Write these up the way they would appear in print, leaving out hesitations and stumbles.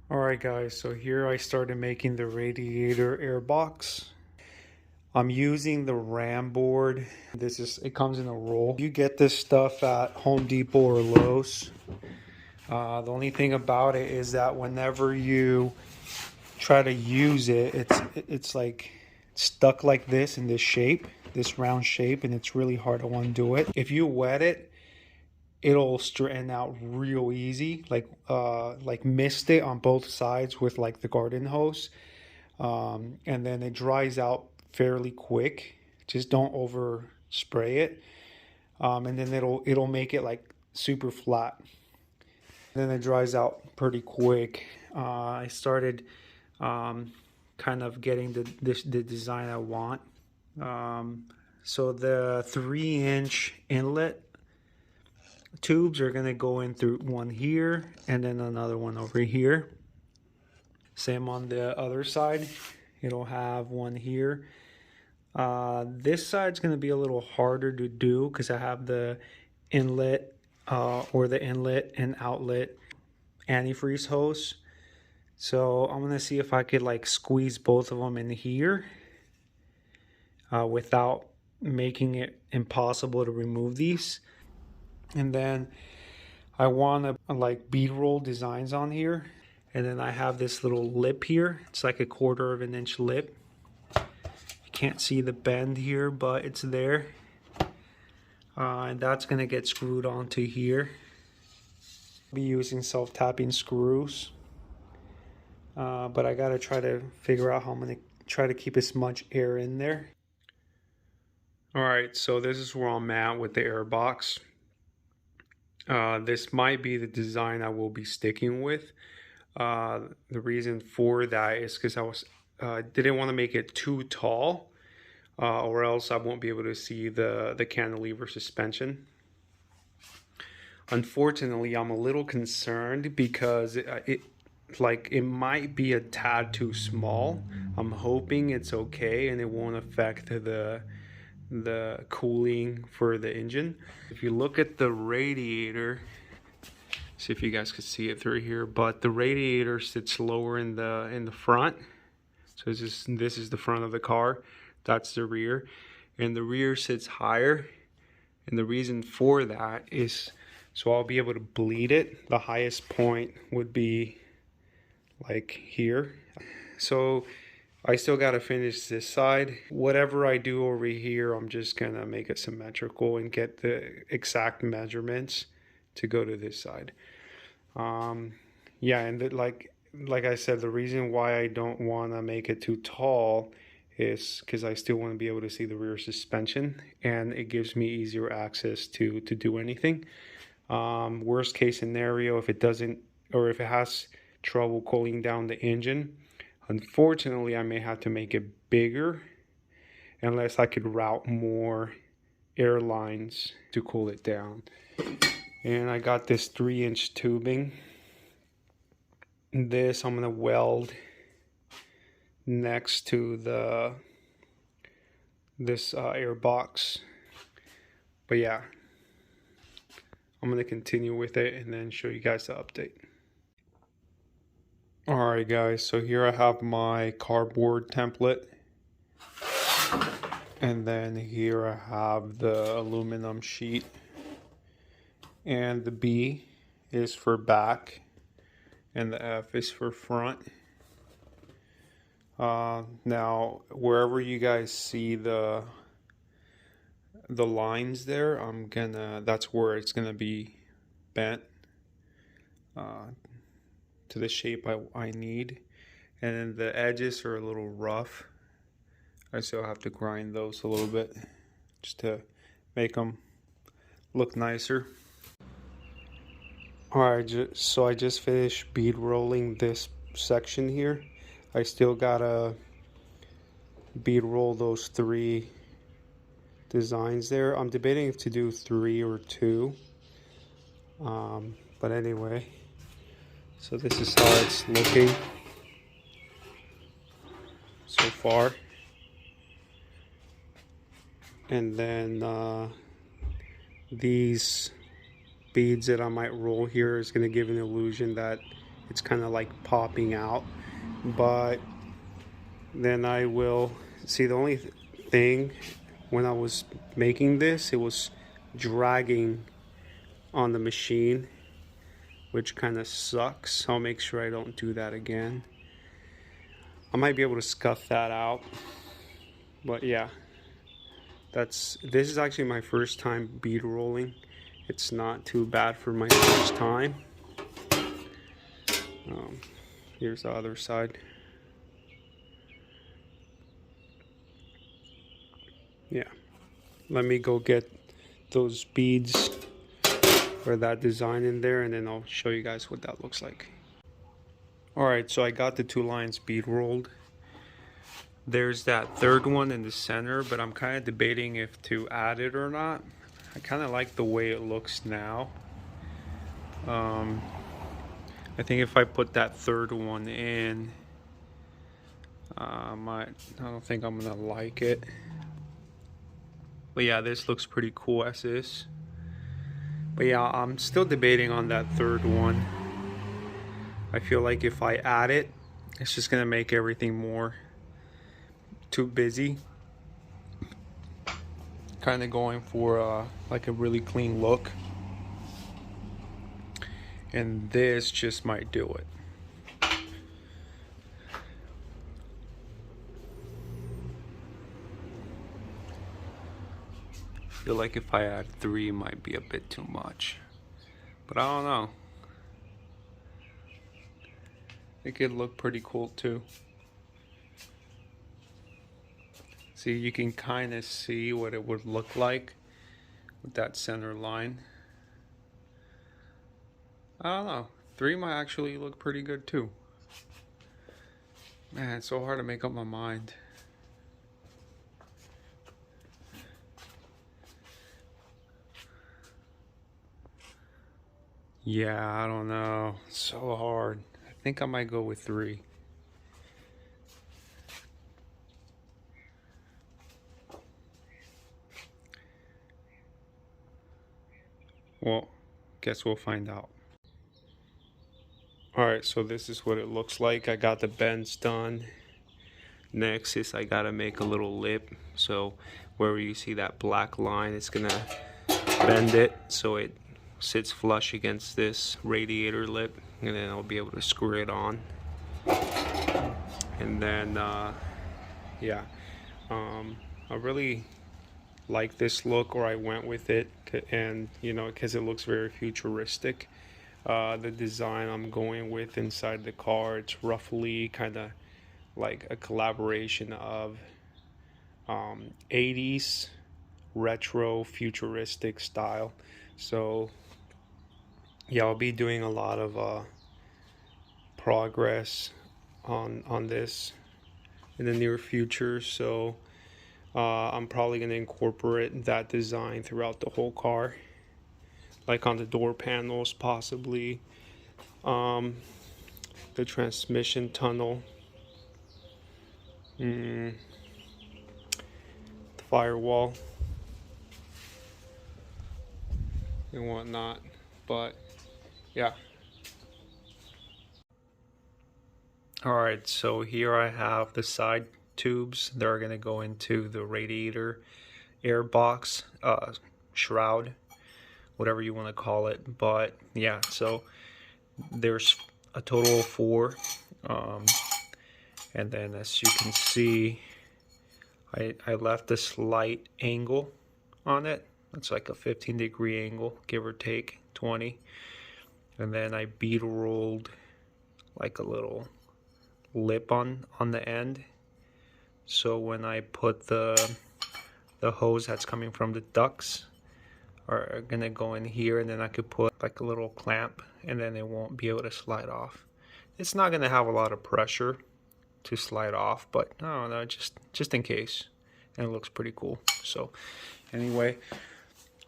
Alright guys, so here I started making the radiator air box. I'm using the ram board. It comes in a roll. You get this stuff at Home Depot or Lowe's. The only thing about it is that whenever you try to use it, it's like stuck like this in this shape, this round shape, and it's really hard to undo it. If you wet it, it'll straighten out real easy, like mist it on both sides with like the garden hose, and then it dries out fairly quick. Just don't over spray it, and then it'll make it like super flat. Then it dries out pretty quick. I started kind of getting the design I want. So the 3-inch inlet tubes are gonna go in through one here and then another one over here. Same on the other side. It'll have one here. This side's gonna be a little harder to do because I have the inlet or the inlet and outlet antifreeze hose. So I'm gonna see if I could like squeeze both of them in here without making it impossible to remove these. And then I want to like bead roll designs on here. And then I have this little lip here. It's like a 1/4 of an inch lip. You can't see the bend here, but it's there. And that's going to get screwed onto here. I'll be using self-tapping screws. But I got to try to figure out how I'm going to try to keep as much air in there. Alright, so this is where I'm at with the air box. This might be the design I will be sticking with. The reason for that is because I didn't want to make it too tall, or else I won't be able to see the cantilever suspension. Unfortunately, I'm a little concerned because it might be a tad too small. I'm hoping it's okay and it won't affect the cooling for the engine. If you look at the radiator, see if you guys can see it through here, but the radiator sits lower in the front. So this is the front of the car, that's the rear, and the rear sits higher. And the reason for that is so I'll be able to bleed it. The highest point would be like here. So I still got to finish this side. Whatever I do over here, I'm just gonna make it symmetrical and get the exact measurements to go to this side. Yeah, and like I said, the reason why I don't want to make it too tall is because I still want to be able to see the rear suspension, and it gives me easier access to do anything. Worst case scenario, if it doesn't, or if it has trouble cooling down the engine, unfortunately, I may have to make it bigger unless I could route more air lines to cool it down. And I got this 3-inch tubing. This I'm gonna weld next to this air box. But yeah, I'm gonna continue with it and then show you guys the update. Alright guys, so here I have my cardboard template, and then here I have the aluminum sheet, and the B is for back and the F is for front. Now wherever you guys see the lines there, that's where it's gonna be bent to the shape I need. And then the edges are a little rough. I still have to grind those a little bit just to make them look nicer. Alright, so I just finished bead rolling this section here. I still gotta bead roll those 3 designs there. I'm debating if to do 3 or 2. But anyway, so this is how it's looking so far. And then these beads that I might roll here is going to give an illusion that it's kind of like popping out. But then I will see, the only thing when I was making this, it was dragging on the machine, which kind of sucks. I'll make sure I don't do that again. I might be able to scuff that out, but yeah, this is actually my first time bead rolling. It's not too bad for my first time. Here's the other side. Yeah, let me go get those beads or that design in there, and then I'll show you guys what that looks like. Alright, so I got the 2 lines bead rolled. There's that third one in the center, but I'm kind of debating if to add it or not. I kind of like the way it looks now. I think if I put that third one in, I don't think I'm gonna like it. But yeah, this looks pretty cool as is. But yeah, I'm still debating on that third one. I feel like if I add it, it's just gonna make everything more too busy. Kind of going for like a really clean look. And this just might do it. I feel like if I add 3, it might be a bit too much, but I don't know. It could look pretty cool too. See, you can kind of see what it would look like with that center line. I don't know. 3 might actually look pretty good too. Man, it's so hard to make up my mind. Yeah, I don't know. It's so hard. I think I might go with 3. Well, guess we'll find out. Alright, so this is what it looks like. I got the bends done. Next is I gotta make a little lip. So wherever you see that black line, it's gonna bend it so it sits flush against this radiator lip, and then I'll be able to screw it on. And then yeah, I really like this look, or I went with it, and you know, because it looks very futuristic. The design I'm going with inside the car, it's roughly kind of like a collaboration of 80s retro futuristic style. So yeah, I'll be doing a lot of progress on this in the near future. So I'm probably going to incorporate that design throughout the whole car, like on the door panels possibly, the transmission tunnel, the firewall and whatnot. But yeah. Alright, so here I have the side tubes that are going to go into the radiator air box, shroud, whatever you want to call it. But yeah, so there's a total of 4, and then as you can see, I left a slight angle on it. It's like a 15-degree angle, give or take 20, and then I bead rolled like a little lip on the end, so when I put the hose that's coming from the ducts are gonna go in here, and then I could put like a little clamp, and then it won't be able to slide off. It's not gonna have a lot of pressure to slide off, but I don't know, just in case. And it looks pretty cool. So anyway,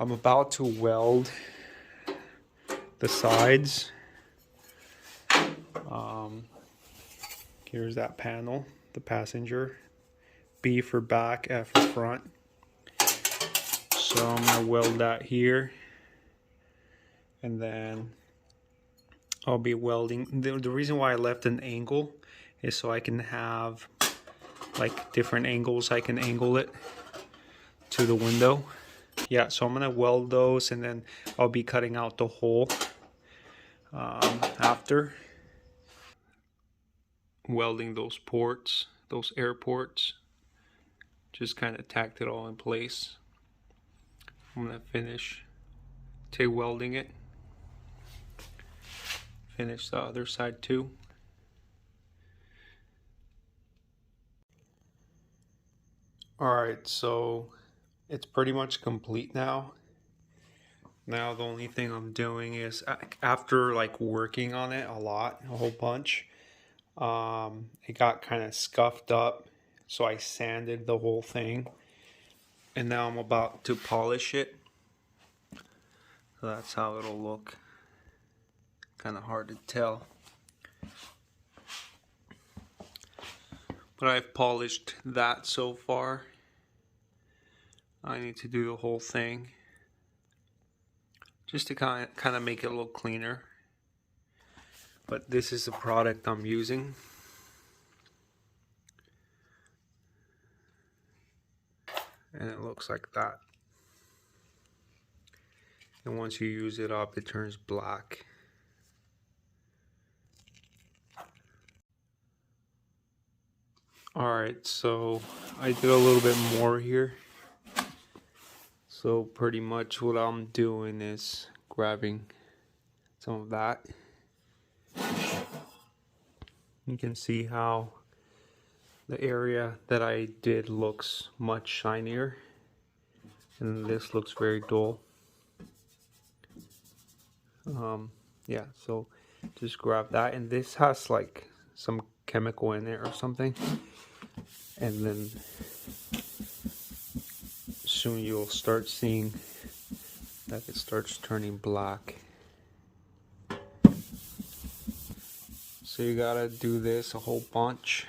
I'm about to weld the sides. Here's that panel, the passenger. B for back, F for front. So I'm gonna weld that here, and then I'll be welding. The reason why I left an angle is so I can have like different angles. I can angle it to the window. Yeah, so I'm gonna weld those, and then I'll be cutting out the hole after. Welding those ports, those air ports. Just kind of tacked it all in place. I'm gonna finish TIG welding it. Finish the other side too. Alright, so it's pretty much complete now. Now the only thing I'm doing is, after like working on it a lot, a whole bunch, it got kind of scuffed up, so I sanded the whole thing, and now I'm about to polish it. So that's how it'll look. Kind of hard to tell, but I've polished that so far. I need to do the whole thing just to kind of make it a little cleaner. But this is the product I'm using. And it looks like that. And once you use it up, it turns black. Alright, so I did a little bit more here. So pretty much what I'm doing is grabbing some of that. You can see how the area that I did looks much shinier, and this looks very dull. Yeah, so just grab that, and this has like some chemical in it or something, and then soon you'll start seeing that it starts turning black. So you gotta do this a whole bunch.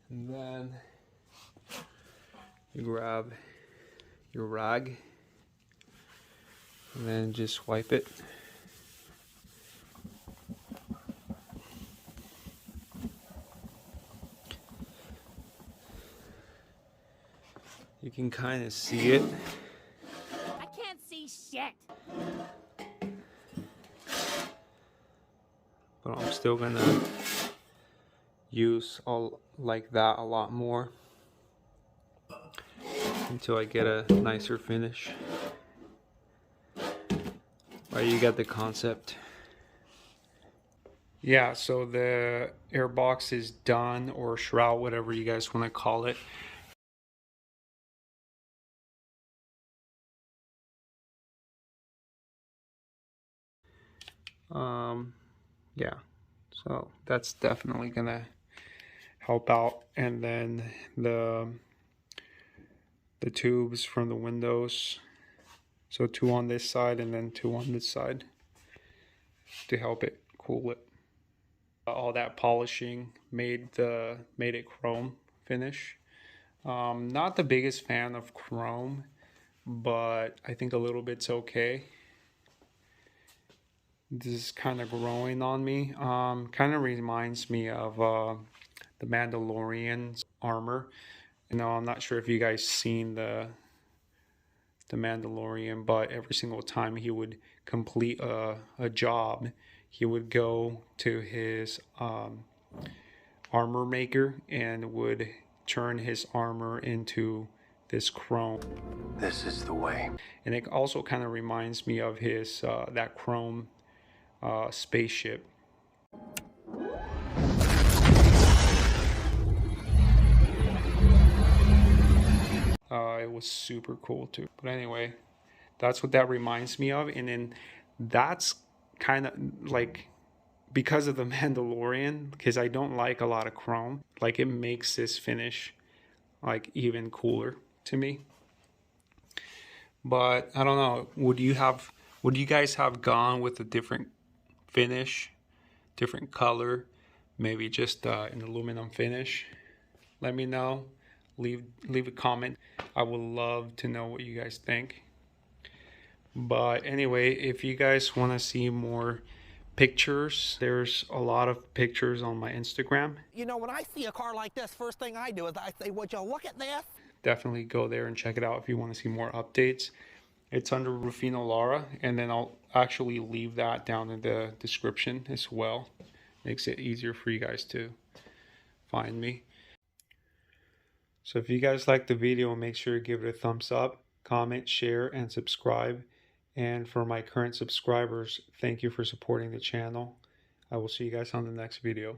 And then you grab your rag and then just wipe it. You can kind of see it. I can't see shit. But I'm still gonna use all like that a lot more until I get a nicer finish. Right, you got the concept. Yeah, so the airbox is done, or shroud, whatever you guys want to call it. Yeah, so that's definitely gonna help out. And then the tubes from the windows, so 2 on this side and then 2 on this side to help it cool it. All that polishing made it chrome finish. Not the biggest fan of chrome, but I think a little bit's okay. This is kind of growing on me. Kind of reminds me of the Mandalorian's armor. You know, I'm not sure if you guys seen the Mandalorian, but every single time he would complete a job, he would go to his armor maker and would turn his armor into this chrome. This is the way. And it also kind of reminds me of his that chrome spaceship. It was super cool too. But anyway, that's what that reminds me of. And then that's kind of like, because of the Mandalorian, because I don't like a lot of chrome, like it makes this finish like even cooler to me. But I don't know, would you guys have gone with a different finish, different color, maybe just an aluminum finish? Let me know. Leave a comment. I would love to know what you guys think. But anyway, if you guys want to see more pictures, there's a lot of pictures on my Instagram. You know, when I see a car like this, first thing I do is I say, would you look at this? Definitely go there and check it out if you want to see more updates. It's under Rufino Lara, and then I'll actually leave that down in the description as well. Makes it easier for you guys to find me. So if you guys like the video, make sure to give it a thumbs up, comment, share, and subscribe. And for my current subscribers, thank you for supporting the channel. I will see you guys on the next video.